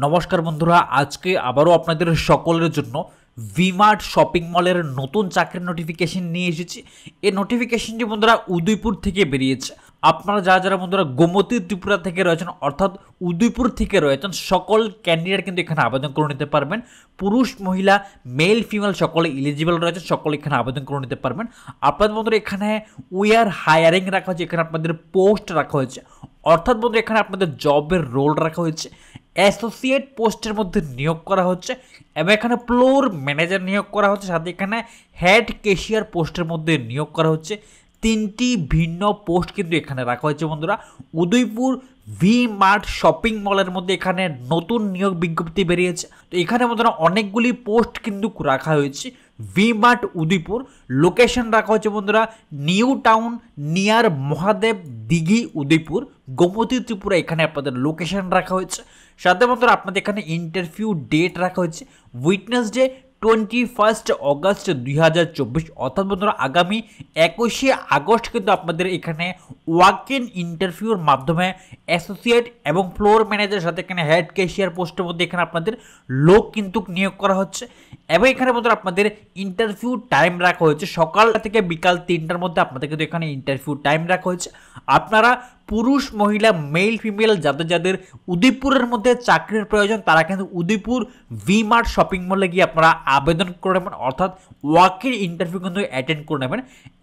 নমস্কার বন্ধুরা, আজকে আবারও আপনাদের সকলের জন্য ভিমার্ট শপিং মলের নতুন চাকরির নোটিফিকেশন নিয়ে এসেছি। এই নোটিফিকেশনটি বন্ধুরা উদয়পুর থেকে বেরিয়েছে। আপনারা যারা বন্ধুরা গোমতী ত্রিপুরা থেকে রয়েছেন অর্থাৎ উদয়পুর থেকে রয়েছেন সকল ক্যান্ডিডেট কিন্তু এখানে আবেদন করে নিতে পারবেন। পুরুষ মহিলা মেল ফিমেল সকলে এলিজিবল রয়েছে, সকলে এখানে আবেদন করে নিতে পারবেন। আপনাদের বন্ধুরা এখানে উইয়ার হায়ারিং রাখা হয়েছে, এখানে আপনাদের পোস্ট রাখা হয়েছে, অর্থাৎ বন্ধুরা এখানে আপনাদের জবের রোল রাখা হয়েছে। অ্যাসোসিয়েট পোস্টের মধ্যে নিয়োগ করা হচ্ছে এবং এখানে ফ্লোর ম্যানেজার নিয়োগ করা হচ্ছে, সাথে এখানে হেড ক্যাশিয়ার পোস্টের মধ্যে নিয়োগ করা হচ্ছে। তিনটি ভিন্ন পোস্ট কিন্তু এখানে রাখা হয়েছে বন্ধুরা। উদয়পুর ভি মার্ট শপিং মলের মধ্যে এখানে নতুন নিয়োগ বিজ্ঞপ্তি বেরিয়েছে। তো এখানে বন্ধুরা অনেকগুলি পোস্ট কিন্তু রাখা হয়েছে। ভি মার্ট উদয়পুর লোকেশন রাখা হচ্ছে বন্ধুরা নিউ টাউন নিয়ার মহাদেব দিঘি উদয়পুর গোমতী ত্রিপুরা, এখানে আপনাদের লোকেশন রাখা হয়েছে। সাথে বন্ধুরা আপনাদের এখানে ইন্টারভিউ ডেট রাখা হয়েছে ওয়েডনেসডে 21 অগস্ট 2024, অর্থাৎ বন্ধুরা আগামী 21 আগস্ট কিন্তু আপনাদের এখানে ওয়াক ইন ইন্টারভিউর মাধ্যমে অ্যাসোসিয়েট এবং ফ্লোর ম্যানেজারের সাথে এখানে হেড ক্যাশিয়ার পোস্টের মধ্যে এখানে আপনাদের লোক কিন্তু নিয়োগ করা হচ্ছে। এবং এখানে বন্ধুরা আপনাদের ইন্টারভিউ টাইম রাখা হয়েছে সকাল থেকে বিকাল 3টার মধ্যে আপনাদের কিন্তু এখানে ইন্টারভিউ টাইম রাখা হয়েছে। আপনারা পুরুষ মহিলা মেল ফিমেল যাদের উদয়পুরের মধ্যে চাকরির প্রয়োজন তারা কিন্তু উদয়পুর ভি মার্ট শপিং মলে গিয়ে আপনারা আবেদন করে নেবেন, অর্থাৎ ওয়াকের ইন্টারভিউ কিন্তু অ্যাটেন্ড করে নেবেন।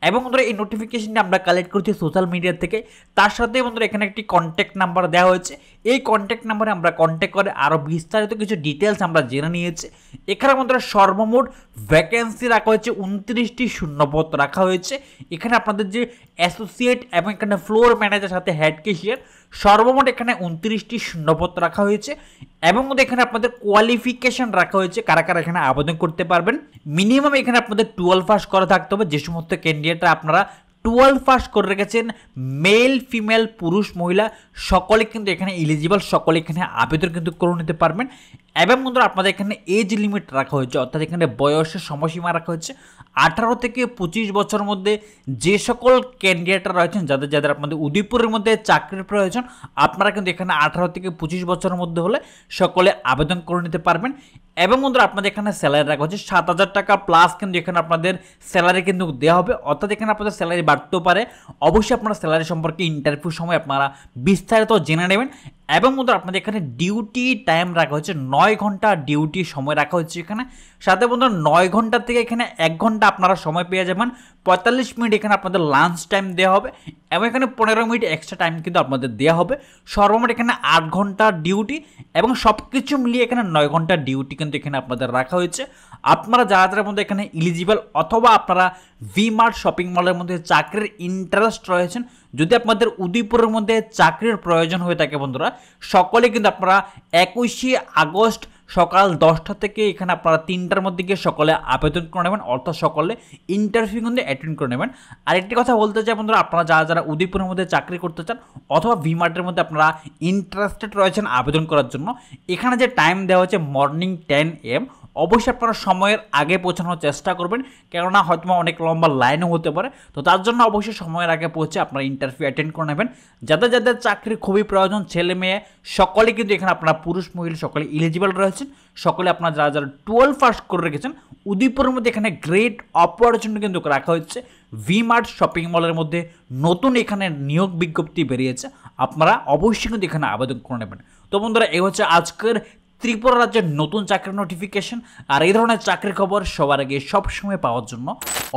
এবং বন্ধুরা এই নোটিফিকেশনটা আমরা কালেক্ট করছি সোশ্যাল মিডিয়া থেকে, তার সাথে বন্ধুরা এখানে একটি কন্ট্যাক্ট নাম্বার দেওয়া হয়েছে। এই কন্ট্যাক্ট নাম্বারে আমরা কন্ট্যাক্ট করে আরও বিস্তারিত কিছু ডিটেলস আমরা জেনে নিয়েছি। এখানে বন্ধুরা সর্বমোট ভ্যাকেন্সি রাখা হয়েছে 29টি শূন্যপদ রাখা হয়েছে। এখানে আপনাদের যে অ্যাসোসিয়েট এবং এখানে ফ্লোর ম্যানেজার সাথে হেড ক্যাশিয়ার সর্বমোট এখানে 29টি শূন্যপদ রাখা হয়েছে। এবং এখানে আপনাদের কোয়ালিফিকেশন রাখা হয়েছে কারা কারা এখানে আবেদন করতে পারবেন। মিনিমাম এখানে আপনাদের 12 পাস করা থাকতে হবে। যে সমস্ত ক্যান্ডিডেটরা আপনারা 12 পাস করে রেখেছেন মেল ফিমেল পুরুষ মহিলা সকলে কিন্তু এখানে এলিজিবল, সকলে এখানে আবেদন কিন্তু করে নিতে পারবেন। এবং বন্ধুরা আপনাদের এখানে এজ লিমিট রাখা হয়েছে, অর্থাৎ এখানে বয়সের সময়সীমা রাখা হচ্ছে 18 থেকে 25 বছরের মধ্যে যে সকল ক্যান্ডিডেটরা রয়েছেন যাদের আপনাদের উদয়পুরের মধ্যে চাকরির প্রয়োজন আপনারা কিন্তু এখানে 18 থেকে 25 বছরের মধ্যে হলে সকলে আবেদন করে নিতে পারবেন। এবং বন্ধুরা আপনাদের এখানে স্যালারি রাখা হচ্ছে 7,000 টাকা প্লাস কিন্তু এখানে আপনাদের স্যালারি কিন্তু দেওয়া হবে, অর্থাৎ এখানে আপনাদের স্যালারি বাড়তেও পারে। অবশ্যই আপনারা স্যালারি সম্পর্কে ইন্টারভিউ সময় আপনারা বিস্তারিত জেনে নেবেন। এবং বন্ধুরা আপনাদের এখানে ডিউটি টাইম রাখা হচ্ছে 9 ঘন্টা ডিউটি সময় রাখা হচ্ছে এখানে। সাথে বন্ধুরা 9 ঘন্টা থেকে এখানে 1 ঘন্টা আপনারা সময় পেয়ে যাবেন, 45 মিনিট এখানে আপনাদের লাঞ্চ টাইম দেওয়া হবে এবং এখানে 15 মিনিট এক্সট্রা টাইম কিন্তু আপনাদের দেওয়া হবে। সর্বমোট এখানে 8 ঘন্টা ডিউটি এবং সব কিছু মিলিয়ে এখানে 9 ঘন্টা ডিউটি কিন্তু এখানে আপনাদের রাখা হয়েছে। আপনারা যারা মধ্যে এখানে এলিজিবল অথবা আপনারা ভি মার্ট শপিং মলের মধ্যে চাকরির ইন্টারেস্ট রয়েছেন, যদি আপনাদের উদয়পুরের মধ্যে চাকরির প্রয়োজন হয়ে থাকে বন্ধুরা সকলে কিন্তু আপনারা 21 আগস্ট সকাল 10টা থেকে এখানে আপনারা 3টার মধ্যে গিয়ে সকলে আবেদন করে নেবেন, অর্থাৎ সকলে ইন্টারভিউ কিন্তু অ্যাটেন্ড করে নেবেন। আর একটি কথা বলতে চাই বন্ধুরা, আপনারা যারা উদয়পুরের মধ্যে চাকরি করতে চান অথবা ভি মার্টের মধ্যে আপনারা ইন্টারেস্টেড রয়েছেন আবেদন করার জন্য, এখানে যে টাইম দেওয়া হচ্ছে মর্নিং 10 AM, অবশ্যই আপনারা সময়ের আগে পৌঁছানোর চেষ্টা করবেন, কেননা হয়তো অনেক লম্বা লাইনও হতে পারে। তো তার জন্য অবশ্যই সময়ের আগে পৌঁছে আপনারা ইন্টারভিউ অ্যাটেন্ড করে নেবেন। যাদের চাকরি খুবই প্রয়োজন ছেলে মেয়ে সকলে কিন্তু এখানে আপনারা পুরুষ মহিলা সকলে এলিজিবল রয়েছেন। সকলে আপনারা যারা 12 পাস করে রেখেছেন উদয়পুরের মধ্যে এখানে গ্রেট অপরচুনিটি কিন্তু রাখা হচ্ছে। ভি মার্ট শপিং মলের মধ্যে নতুন এখানে নিয়োগ বিজ্ঞপ্তি বেরিয়েছে, আপনারা অবশ্যই কিন্তু এখানে আবেদন করে নেবেন। তো বন্ধুরা এই হচ্ছে আজকের ত্রিপুরা রাজ্যের নতুন চাকরির নোটিফিকেশন। আর এই ধরনের চাকরির খবর সবার আগে সবসময় পাওয়ার জন্য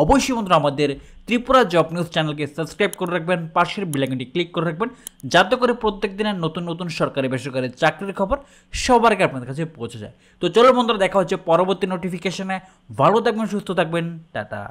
অবশ্যই বন্ধুরা আমাদের ত্রিপুরা জব নিউজ চ্যানেলকে সাবস্ক্রাইব করে রাখবেন, পাশের বেল আইকনটি ক্লিক করে রাখবেন, যাতে করে প্রত্যেক দিনের নতুন সরকারি বেসরকারি চাকরির খবর সবার আগে আপনাদের কাছে পৌঁছে যায়। তো চলো বন্ধুরা দেখা হচ্ছে পরবর্তী নোটিফিকেশনে। ভালো থাকবেন, সুস্থ থাকবেন, টাটা।